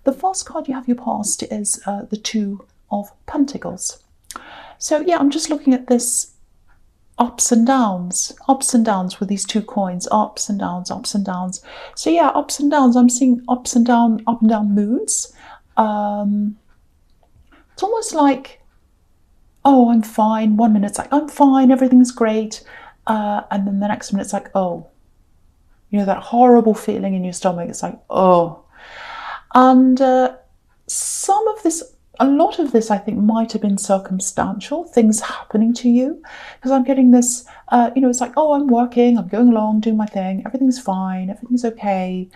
The first card you have your past is the Two of Pentacles. So yeah, I'm just looking at this ups and downs with these two coins, ups and downs, ups and downs. So yeah, ups and downs. I'm seeing up and down moods. It's almost like, oh, I'm fine. 1 minute it's like, I'm fine, everything's great. And then the next minute it's like, oh, you know, that horrible feeling in your stomach. It's like, oh. And some of this, a lot of this, I think, might have been circumstantial, things happening to you. Because I'm getting this, you know, it's like, oh, I'm working, I'm going along, doing my thing, everything's fine, everything's okay.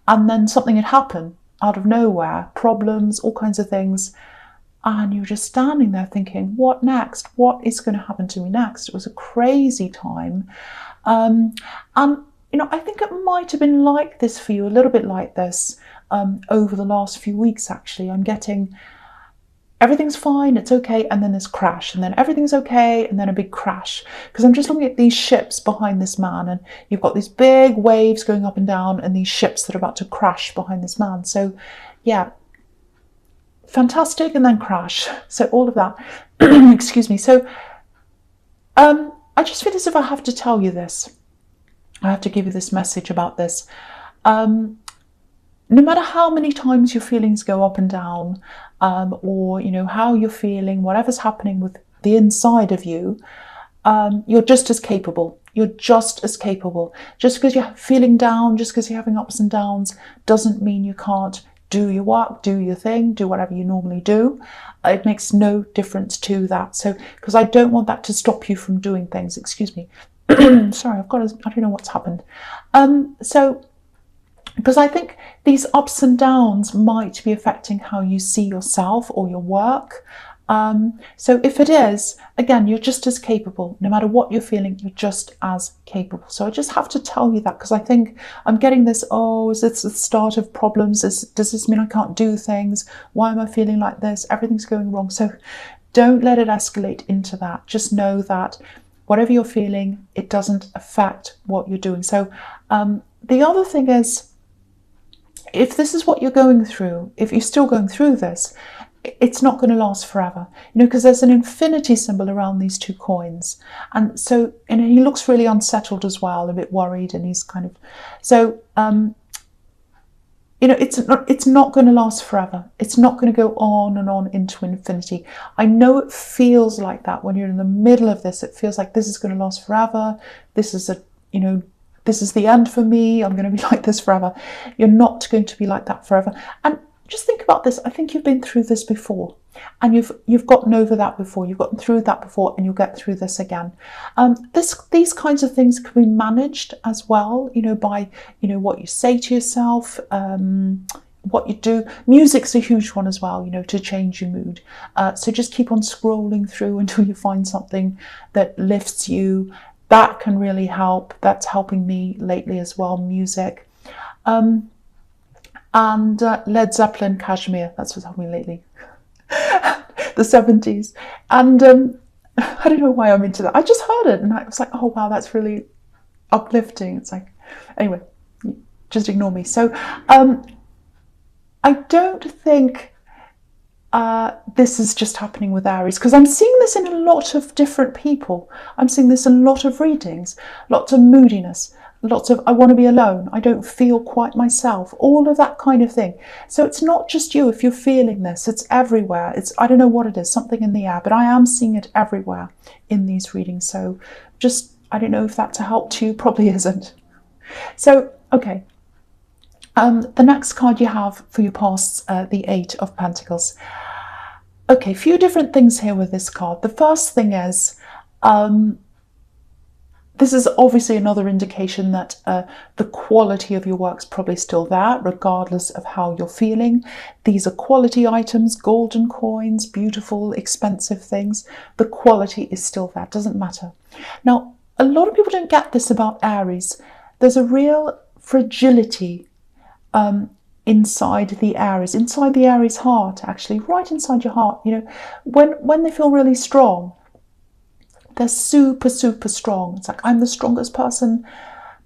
And then something had happened out of nowhere, problems, all kinds of things. And you're just standing there thinking, what next? What is going to happen to me next? It was a crazy time. And, you know, I think it might have been like this for you, a little bit like this over the last few weeks, actually. I'm getting everything's fine, it's okay, and then this crash, and then everything's okay, and then a big crash. Because I'm just looking at these ships behind this man, and you've got these big waves going up and down, and these ships that are about to crash behind this man. So, yeah. Fantastic, and then crash. So all of that. Excuse me. So I just feel as if I have to tell you this. I have to give you this message about this. No matter how many times your feelings go up and down, or you know how you're feeling, whatever's happening with the inside of you, you're just as capable. You're just as capable. Just because you're feeling down, just because you're having ups and downs, doesn't mean you can't do your work, do your thing, do whatever you normally do. It makes no difference to that. So, because I don't want that to stop you from doing things. Excuse me. Sorry, I don't know what's happened. So, because I think these ups and downs might be affecting how you see yourself or your work. So if it is, again, you're just as capable. No matter what you're feeling, you're just as capable. So I just have to tell you that, because I think I'm getting this, oh, is this the start of problems? Does this mean I can't do things? Why am I feeling like this? Everything's going wrong. So don't let it escalate into that. Just know that whatever you're feeling, it doesn't affect what you're doing. So the other thing is, if this is what you're going through, if you're still going through this, it's not going to last forever, you know, because there's an infinity symbol around these two coins. And so, and he looks really unsettled as well, a bit worried, and he's kind of, so, you know, it's not going to last forever. It's not going to go on and on into infinity. I know it feels like that when you're in the middle of this. It feels like this is going to last forever. This is you know, this is the end for me. I'm going to be like this forever. You're not going to be like that forever. And just think about this. I think you've been through this before, and you've gotten over that before. You've gotten through that before, and you'll get through this again. These kinds of things can be managed as well, you know, by, you know, what you say to yourself, what you do. Music's a huge one as well, you know, to change your mood. So just keep on scrolling through until you find something that lifts you. That can really help. That's helping me lately as well, music. And Led Zeppelin, Kashmir, that's what's helped me lately. The 70s. And I don't know why I'm into that. I just heard it and I was like, oh wow, that's really uplifting. It's like, anyway, just ignore me. So I don't think this is just happening with Aries, because I'm seeing this in a lot of different people. I'm seeing this in a lot of readings, lots of moodiness, lots of I want to be alone, I don't feel quite myself, all of that kind of thing. So it's not just you if you're feeling this, it's everywhere. It's, I don't know what it is, something in the air, but I am seeing it everywhere in these readings. So just, I don't know if that's a help to you, probably isn't. So, okay. The next card you have for your pasts, the Eight of Pentacles. Okay, a few different things here with this card. The first thing is, this is obviously another indication that the quality of your work's probably still there, regardless of how you're feeling. These are quality items, golden coins, beautiful, expensive things. The quality is still there, doesn't matter. Now, a lot of people don't get this about Aries. There's a real fragility inside the Aries heart, actually, right inside your heart. You know, when they feel really strong, they're super, super strong. It's like, I'm the strongest person.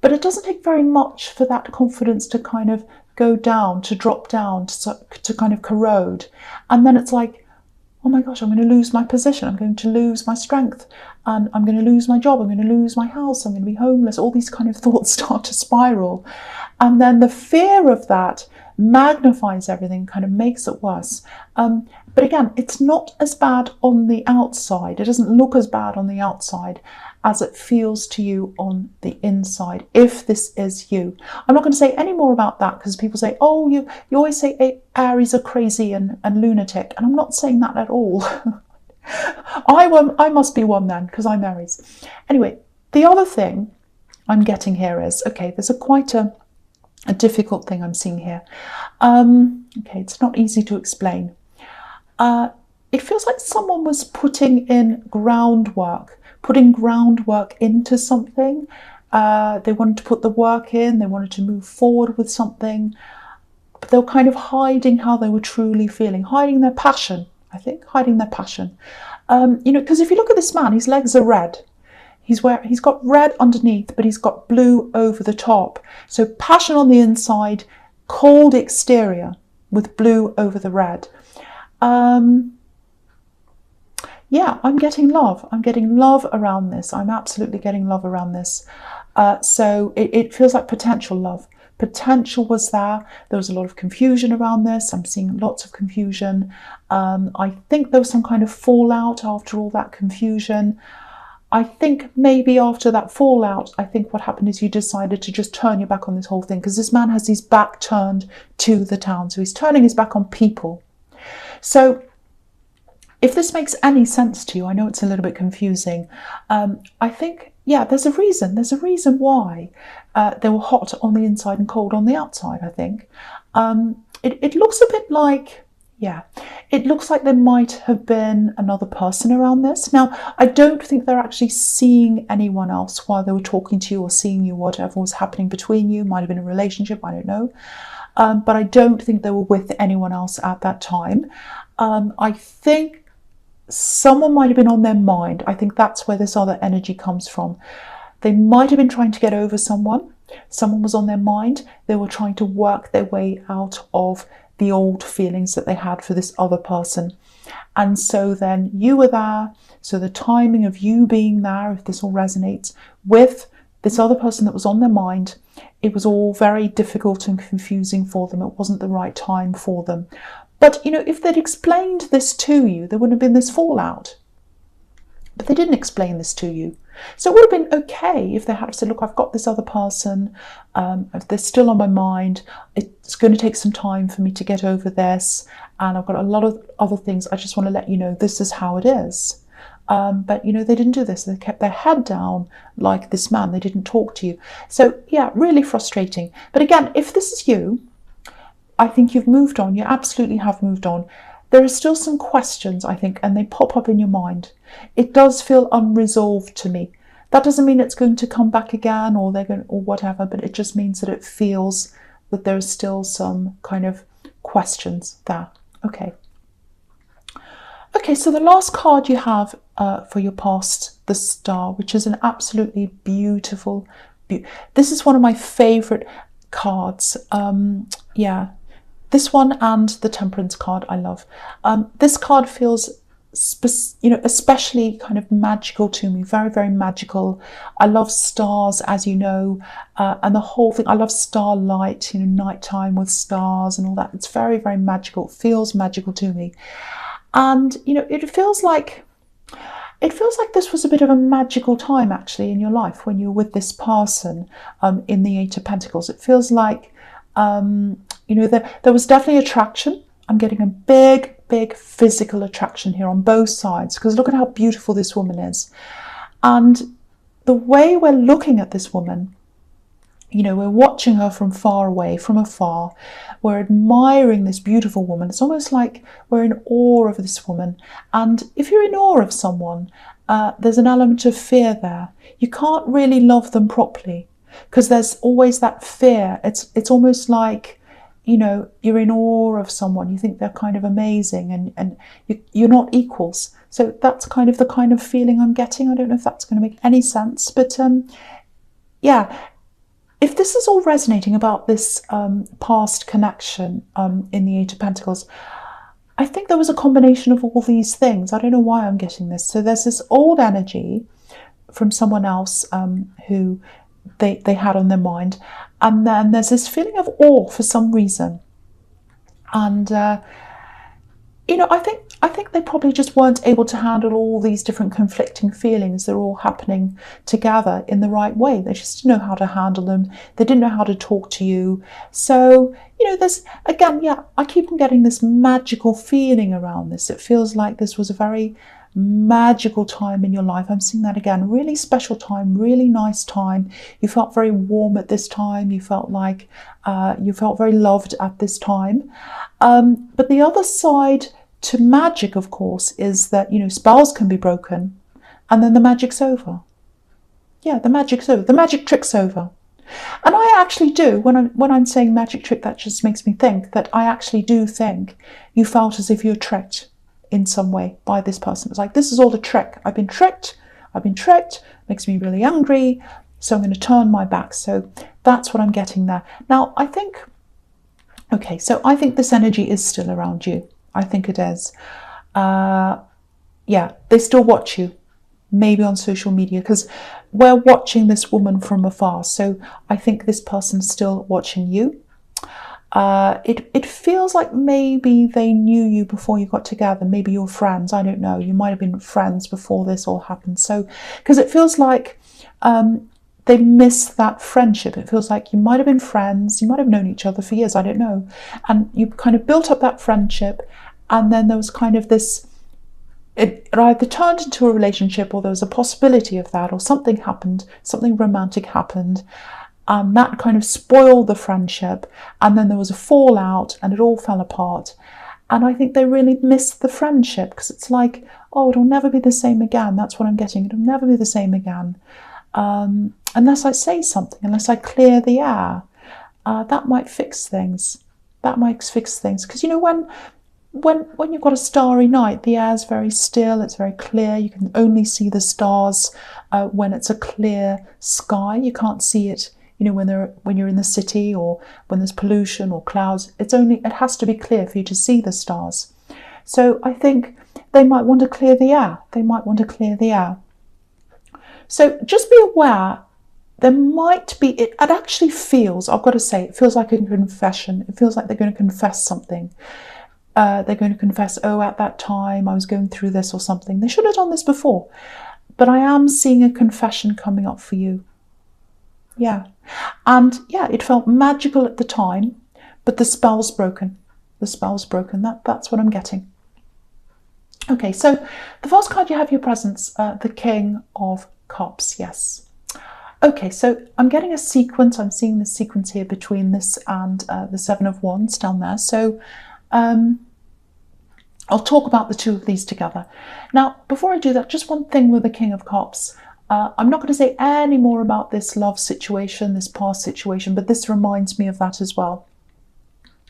But it doesn't take very much for that confidence to kind of go down, to drop down, to kind of corrode. And then it's like, oh my gosh, I'm going to lose my position. I'm going to lose my strength. And I'm going to lose my job. I'm going to lose my house. I'm going to be homeless. All these kind of thoughts start to spiral. And then the fear of that magnifies everything, kind of makes it worse. But again, it's not as bad on the outside. It doesn't look as bad on the outside as it feels to you on the inside, if this is you. I'm not going to say any more about that, because people say, oh, you always say Aries are crazy and lunatic. And I'm not saying that at all. I must be one then, because I'm Aries. Anyway, the other thing I'm getting here is, okay, there's quite a difficult thing I'm seeing here. Okay, it's not easy to explain. It feels like someone was putting groundwork into something. They wanted to put the work in, they wanted to move forward with something, but they were kind of hiding how they were truly feeling, hiding their passion, I think, hiding their passion. Because if you look at this man, his legs are red. He's got red underneath, but he's got blue over the top. So passion on the inside, cold exterior with blue over the red. Yeah, I'm getting love. I'm getting love around this. I'm absolutely getting love around this. So it feels like potential love. Potential was there. There was a lot of confusion around this. I'm seeing lots of confusion. I think there was some kind of fallout after all that confusion. I think maybe after that fallout, I think what happened is you decided to just turn your back on this whole thing, because this man has his back turned to the town. So he's turning his back on people. So if this makes any sense to you, I know it's a little bit confusing. I think, yeah, there's a reason. There's a reason why they were hot on the inside and cold on the outside, I think. It looks a bit like, yeah, it looks like there might have been another person around this. Now, I don't think they're actually seeing anyone else while they were talking to you or seeing you, whatever was happening between you. Might have been a relationship, I don't know. But I don't think they were with anyone else at that time. I think someone might have been on their mind. I think that's where this other energy comes from. They might have been trying to get over someone. Someone was on their mind. They were trying to work their way out of the old feelings that they had for this other person. And so then you were there. So the timing of you being there, if this all resonates, with this other person that was on their mind, it was all very difficult and confusing for them. It wasn't the right time for them. But, if they'd explained this to you, there wouldn't have been this fallout. But they didn't explain this to you. So it would have been okay if they had said, look, I've got this other person, they're still on my mind, it's going to take some time for me to get over this, and I've got a lot of other things, I just want to let you know this is how it is. But, they didn't do this. They kept their head down like this man. They didn't talk to you. So, yeah, really frustrating. But again, if this is you, I think you've moved on. You absolutely have moved on. There are still some questions, I think, and they pop up in your mind. It does feel unresolved to me. That doesn't mean it's going to come back again or whatever, but it just means that it feels that there's still some kind of questions there. Okay. Okay, so the last card you have for your past, the Star, which is an absolutely beautiful. This is one of my favourite cards. Yeah. This one and the Temperance card I love. This card feels, especially kind of magical to me, very, very magical. I love stars, as you know, and the whole thing. I love starlight, nighttime with stars and all that. It's very, very magical. It feels magical to me. And, it feels like this was a bit of a magical time, actually, in your life when you were with this person in the Eight of Pentacles. It feels like, there was definitely attraction. I'm getting a big, big physical attraction here on both sides, because look at how beautiful this woman is. And the way we're looking at this woman, we're watching her from far away, from afar. We're admiring this beautiful woman. It's almost like we're in awe of this woman. And if you're in awe of someone, there's an element of fear there. You can't really love them properly, because there's always that fear. It's almost like, you're in awe of someone. You think they're kind of amazing, and you're not equals. So that's kind of the feeling I'm getting. I don't know if that's going to make any sense, but yeah. if this is all resonating about this past connection in the Eight of Pentacles, I think there was a combination of all these things. I don't know why I'm getting this. So there's this old energy from someone else who they had on their mind. And then there's this feeling of awe for some reason. And, you know, I think they probably just weren't able to handle all these different conflicting feelings that are all happening together in the right way. They just didn't know how to handle them. They didn't know how to talk to you. So, you know, there's, again, yeah, I keep on getting this magical feeling around this. It feels like this was a very magical time in your life. I'm seeing that again. Really special time, really nice time. You felt very warm at this time. You felt like you felt very loved at this time. But the other side to magic, of course, is that, you know, spells can be broken and then the magic's over. Yeah, the magic's over. The magic trick's over. And I actually do, when I'm saying magic trick, that just makes me think that I actually do think you felt as if you were tricked in some way by this person. It's like, this is all a trick. I've been tricked, makes me really angry, so I'm going to turn my back. So that's what I'm getting there. Now, I think, okay, so I think this energy is still around you. I think it is. Yeah, they still watch you, maybe on social media, because we're watching this woman from afar. So I think this person's still watching you. It feels like maybe they knew you before you got together. Maybe you're friends. I don't know. You might have been friends before this all happened. So, because it feels like they missed that friendship. It feels like you might have been friends. You might have known each other for years. I don't know. And you kind of built up that friendship. And then there was kind of this, it either turned into a relationship, or there was a possibility of that, or something happened, something romantic happened. And that kind of spoiled the friendship, and then there was a fallout and it all fell apart. And I think they really missed the friendship, because it's like, oh, it'll never be the same again. That's what I'm getting. It'll never be the same again. Unless I say something, unless I clear the air. That might fix things. That might fix things. Because, you know, when you've got a starry night, the air's very still, it's very clear. You can only see the stars when it's a clear sky. You can't see it, you know, when you're in the city, or when there's pollution or clouds. It has to be clear for you to see the stars. So I think they might want to clear the air. They might want to clear the air. So just be aware, there might be, it actually feels, I've got to say, it feels like a confession. It feels like they're going to confess something. They're going to confess, oh, at that time I was going through this or something. They should have done this before. But I am seeing a confession coming up for you. Yeah. And yeah, it felt magical at the time, but the spell's broken. The spell's broken. That's what I'm getting. Okay, so the first card you have your presence, the King of Cups. Yes. Okay, so I'm getting a sequence. I'm seeing the sequence here between this and the Seven of Wands down there. So I'll talk about the two of these together. Now, before I do that, just one thing with the King of Cups. I'm not going to say any more about this love situation, this past situation, but this reminds me of that as well.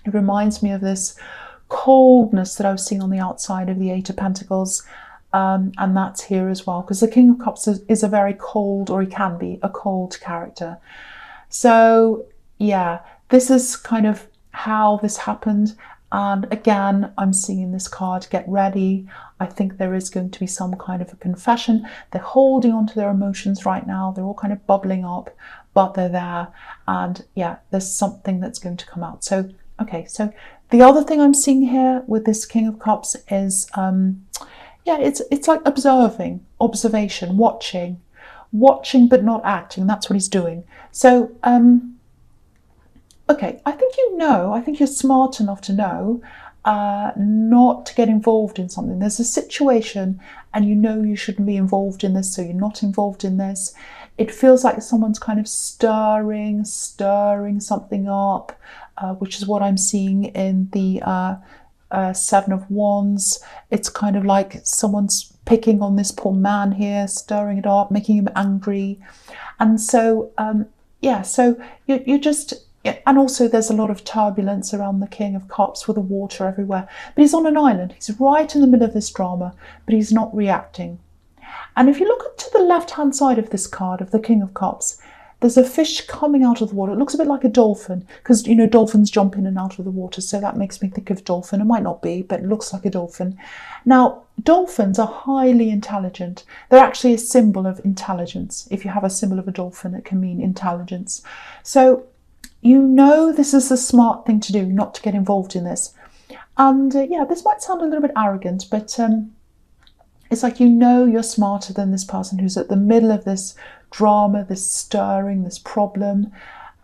It reminds me of this coldness that I was seeing on the outside of the Eight of Pentacles, and that's here as well, because the King of Cups is a very cold, or he can be a cold character. So yeah, this is kind of how this happened. And again, I'm seeing this card, get ready. I think there is going to be some kind of a confession. They're holding on to their emotions right now. They're all kind of bubbling up, but they're there. And yeah, there's something that's going to come out. So, okay, so the other thing I'm seeing here with this King of Cups is, yeah, it's like observation, watching but not acting. That's what he's doing. So, okay, I think you're smart enough to know not to get involved in something. There's a situation and you know you shouldn't be involved in this, so you're not involved in this. It feels like someone's kind of stirring something up, which is what I'm seeing in the Seven of Wands. It's kind of like someone's picking on this poor man here, stirring it up, making him angry. And so, yeah, so you're just... And also there's a lot of turbulence around the King of Cups with the water everywhere. But he's on an island. He's right in the middle of this drama, but he's not reacting. And if you look to the left-hand side of this card, of the King of Cups, there's a fish coming out of the water. It looks a bit like a dolphin, because, you know, dolphins jump in and out of the water, so that makes me think of dolphin. It might not be, but it looks like a dolphin. Now, dolphins are highly intelligent. They're actually a symbol of intelligence. If you have a symbol of a dolphin, it can mean intelligence. So, you know, this is the smart thing to do, not to get involved in this. And yeah, this might sound a little bit arrogant, but it's like, you know, you're smarter than this person who's at the middle of this drama, this stirring, this problem.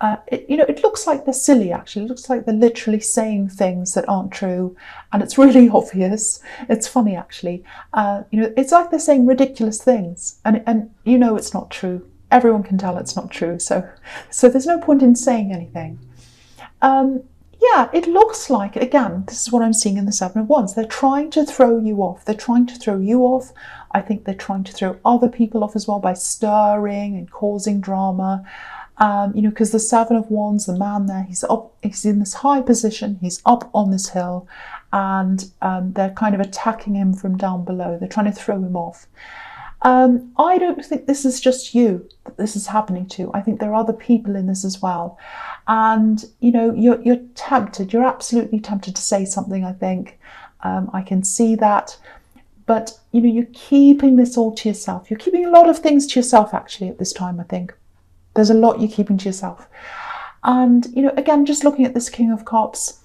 You know, it looks like they're silly, actually. It looks like they're literally saying things that aren't true, and it's really obvious. It's funny, actually. You know, it's like they're saying ridiculous things, and you know it's not true. Everyone can tell it's not true, so there's no point in saying anything. Yeah, it looks like, again, this is what I'm seeing in the Seven of Wands. They're trying to throw you off. They're trying to throw you off. I think they're trying to throw other people off as well by stirring and causing drama. You know, because the Seven of Wands, the man there, he's up, he's in this high position, he's up on this hill, and they're kind of attacking him from down below. They're trying to throw him off. I don't think this is just you that this is happening to. I think there are other people in this as well. And, you know, you're tempted, you're absolutely tempted to say something, I think. I can see that. But, you know, you're keeping this all to yourself. You're keeping a lot of things to yourself, actually, at this time, I think. There's a lot you're keeping to yourself. And, you know, again, just looking at this King of Cups,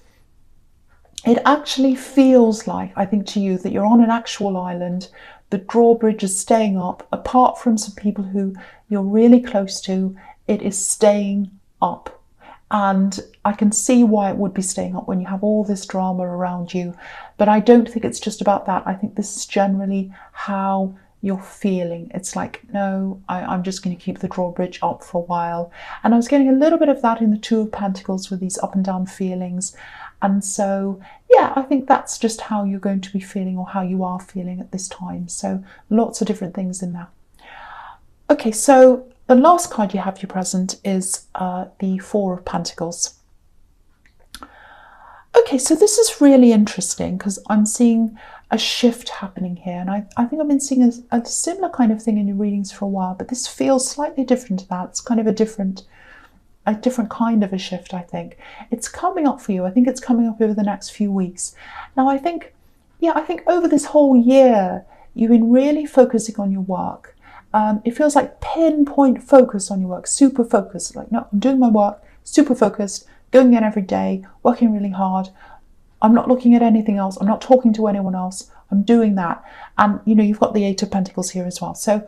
it actually feels like, I think to you, that you're on an actual island. The drawbridge is staying up. Apart from some people who you're really close to, it is staying up. And I can see why it would be staying up when you have all this drama around you. But I don't think it's just about that. I think this is generally how you're feeling. It's like, no, I'm just going to keep the drawbridge up for a while. And I was getting a little bit of that in the Two of Pentacles with these up and down feelings. And so, yeah, I think that's just how you're going to be feeling, or how you are feeling at this time. So lots of different things in there. Okay, so the last card you have here present is the Four of Pentacles. Okay, so this is really interesting because I'm seeing a shift happening here. And I think I've been seeing a similar kind of thing in your readings for a while, but this feels slightly different to that. It's kind of a different kind of a shift, I think. It's coming up for you. I think it's coming up over the next few weeks. Now, I think over this whole year, you've been really focusing on your work. It feels like pinpoint focus on your work, super focused. Like, no, I'm doing my work, super focused, going in every day, working really hard. I'm not looking at anything else. I'm not talking to anyone else. I'm doing that. And, you know, you've got the Eight of Pentacles here as well. So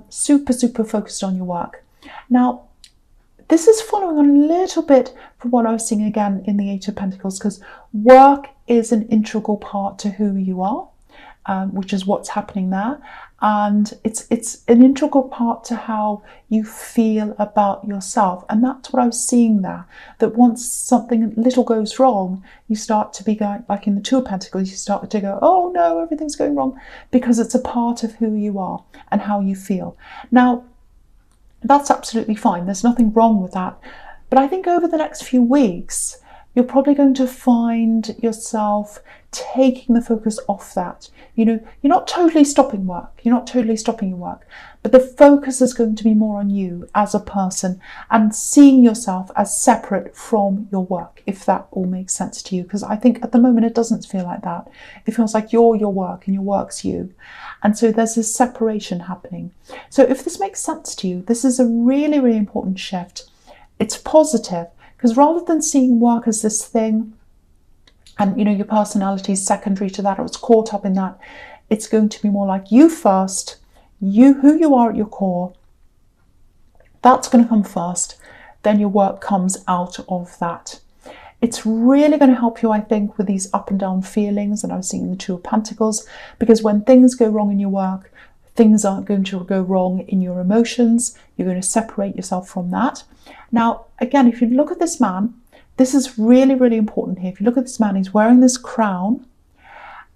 super, super focused on your work. Now, this is following on a little bit from what I was seeing again in the Eight of Pentacles, because work is an integral part to who you are, which is what's happening there. And it's an integral part to how you feel about yourself. And that's what I was seeing there, that once something little goes wrong, you start to be going, like in the Two of Pentacles, you start to go, oh no, everything's going wrong, because it's a part of who you are and how you feel. Now, that's absolutely fine. There's nothing wrong with that. But I think over the next few weeks, you're probably going to find yourself taking the focus off that. You know, you're not totally stopping work. You're not totally stopping your work. But the focus is going to be more on you as a person and seeing yourself as separate from your work, if that all makes sense to you. Because I think at the moment it doesn't feel like that. It feels like you're your work and your work's you. And so there's this separation happening. So if this makes sense to you, this is a really, really important shift. It's positive, because rather than seeing work as this thing, and, you know, your personality is secondary to that, or it's caught up in that, it's going to be more like you first, who you are at your core. That's going to come first. Then your work comes out of that. It's really going to help you, I think, with these up and down feelings. And I was seeing the Two of Pentacles, because when things go wrong in your work, things aren't going to go wrong in your emotions. You're going to separate yourself from that. Now, again, if you look at this man, this is really, really important here. If you look at this man, he's wearing this crown,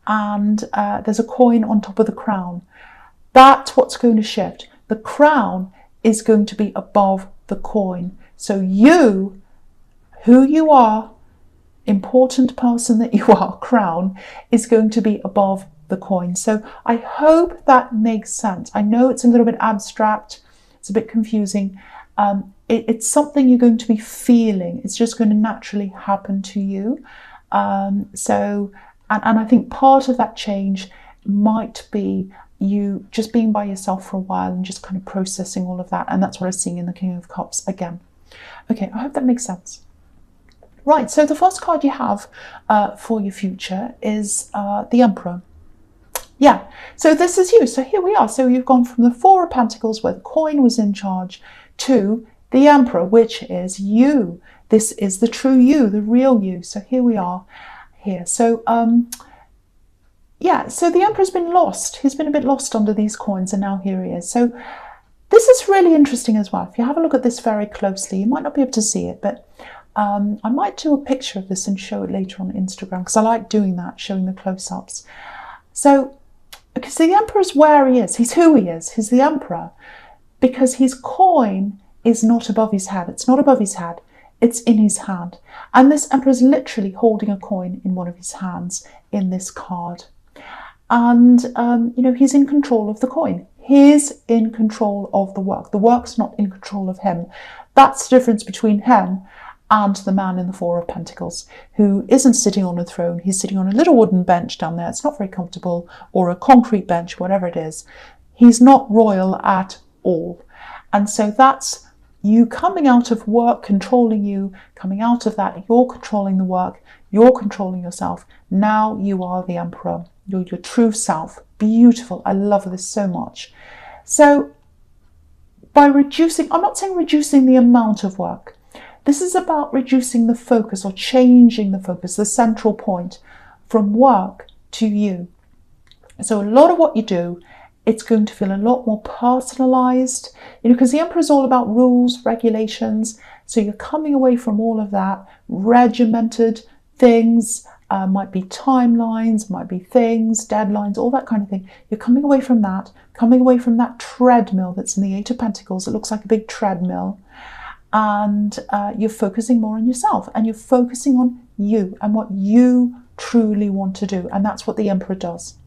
and there's a coin on top of the crown. That's what's going to shift. The crown is going to be above the coin. So you, who you are, important person that you are, crown, is going to be above the coin. So I hope that makes sense. I know it's a little bit abstract, it's a bit confusing, It's something you're going to be feeling. It's just going to naturally happen to you. And I think part of that change might be you just being by yourself for a while and just kind of processing all of that. And that's what I'm seeing in the King of Cups again. Okay, I hope that makes sense. Right, so the first card you have for your future is the Emperor. Yeah, so this is you. So here we are. So you've gone from the Four of Pentacles, where the coin was in charge, to the Emperor, which is you. This is the true you, the real you. So here we are here. So yeah, so the Emperor's been lost. He's been a bit lost under these coins, and now here he is. So this is really interesting as well. If you have a look at this very closely, you might not be able to see it, but I might do a picture of this and show it later on Instagram, because I like doing that, showing the close-ups. So, because the Emperor's where he is. He's who he is. He's the Emperor, because his coin is not above his head. It's not above his head. It's in his hand. And this Emperor is literally holding a coin in one of his hands in this card. And, you know, he's in control of the coin. He's in control of the work. The work's not in control of him. That's the difference between him and the man in the Four of Pentacles, who isn't sitting on a throne. He's sitting on a little wooden bench down there. It's not very comfortable, or a concrete bench, whatever it is. He's not royal at all. And so that's you coming out of work, controlling you, coming out of that, you're controlling the work, you're controlling yourself. Now you are the Emperor. You're your true self. Beautiful. I love this so much. So by reducing, I'm not saying reducing the amount of work. This is about reducing the focus, or changing the focus, the central point, from work to you. So a lot of what you do, it's going to feel a lot more personalized, you know, because the Emperor is all about rules, regulations. So you're coming away from all of that regimented things, might be timelines, might be things, deadlines, all that kind of thing. You're coming away from that treadmill that's in the Eight of Pentacles. It looks like a big treadmill. And you're focusing more on yourself, and you're focusing on you and what you truly want to do. And that's what the Emperor does.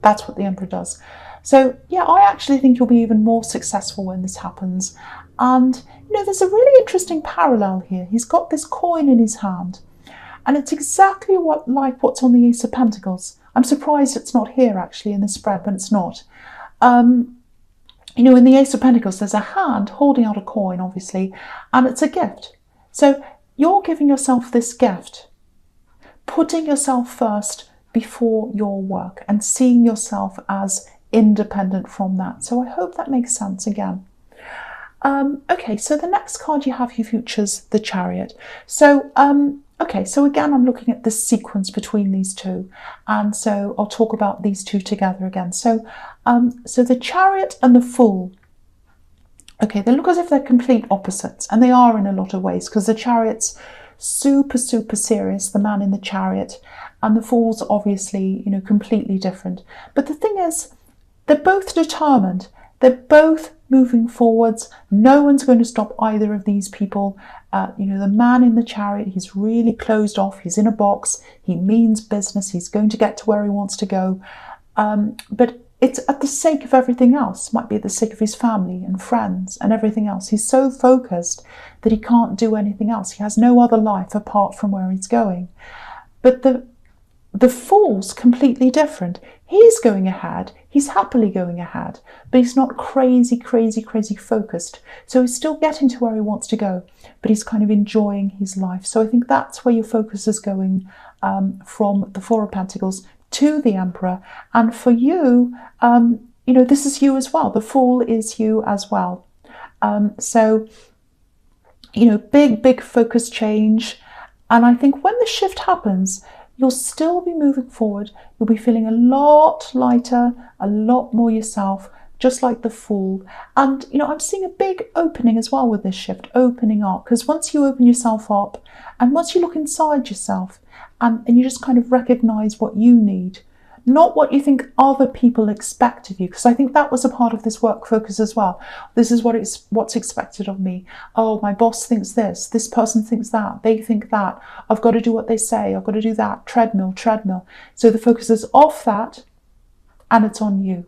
That's what the Emperor does. So yeah, I actually think you'll be even more successful when this happens. And you know, there's a really interesting parallel here. He's got this coin in his hand, and it's exactly like what's on the Ace of Pentacles. I'm surprised it's not here actually in the spread, but it's not. You know, in the Ace of Pentacles, there's a hand holding out a coin, obviously, and it's a gift. So you're giving yourself this gift, putting yourself first before your work, and seeing yourself as independent from that. So I hope that makes sense again. Okay, so the next card you have, your future's the Chariot. So, okay, so again, I'm looking at this sequence between these two. And so I'll talk about these two together again. So, so the Chariot and the Fool, okay, they look as if they're complete opposites. And they are in a lot of ways, because the Chariot's super, super serious, the man in the Chariot. And the Fool's obviously, you know, completely different. But the thing is, they're both determined. They're both moving forwards. No one's going to stop either of these people. You know, the man in the Chariot, he's really closed off. He's in a box. He means business. He's going to get to where he wants to go. But it's at the sake of everything else. It might be at the sake of his family and friends and everything else. He's so focused that he can't do anything else. He has no other life apart from where he's going. But the Fool's completely different. He's going ahead. He's happily going ahead, but he's not crazy, crazy, crazy focused. So he's still getting to where he wants to go, but he's kind of enjoying his life. So I think that's where your focus is going, from the Four of Pentacles to the Emperor. And for you, you know, this is you as well. The Fool is you as well. So, you know, big, big focus change. And I think when the shift happens, you'll still be moving forward. You'll be feeling a lot lighter, a lot more yourself, just like the Fool. And, you know, I'm seeing a big opening as well with this shift, opening up. Because once you open yourself up, and once you look inside yourself, and you just kind of recognize what you need, not what you think other people expect of you. Because I think that was a part of this work focus as well. This is what's expected of me. Oh, my boss thinks this person thinks that, they think that. I've got to do what they say. I've got to do that. Treadmill, treadmill. So the focus is off that, and it's on you.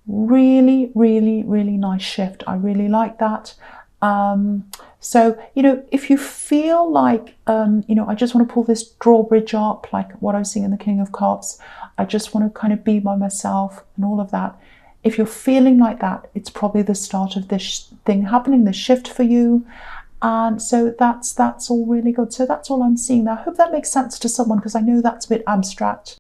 Really, really, really nice shift. I really like that. So, if you feel like, I just want to pull this drawbridge up, like what I was seeing in the King of Cups, I just want to kind of be by myself and all of that. If you're feeling like that, it's probably the start of this thing happening, this shift for you. And so that's all really good. So that's all I'm seeing there. I hope that makes sense to someone, because I know that's a bit abstract.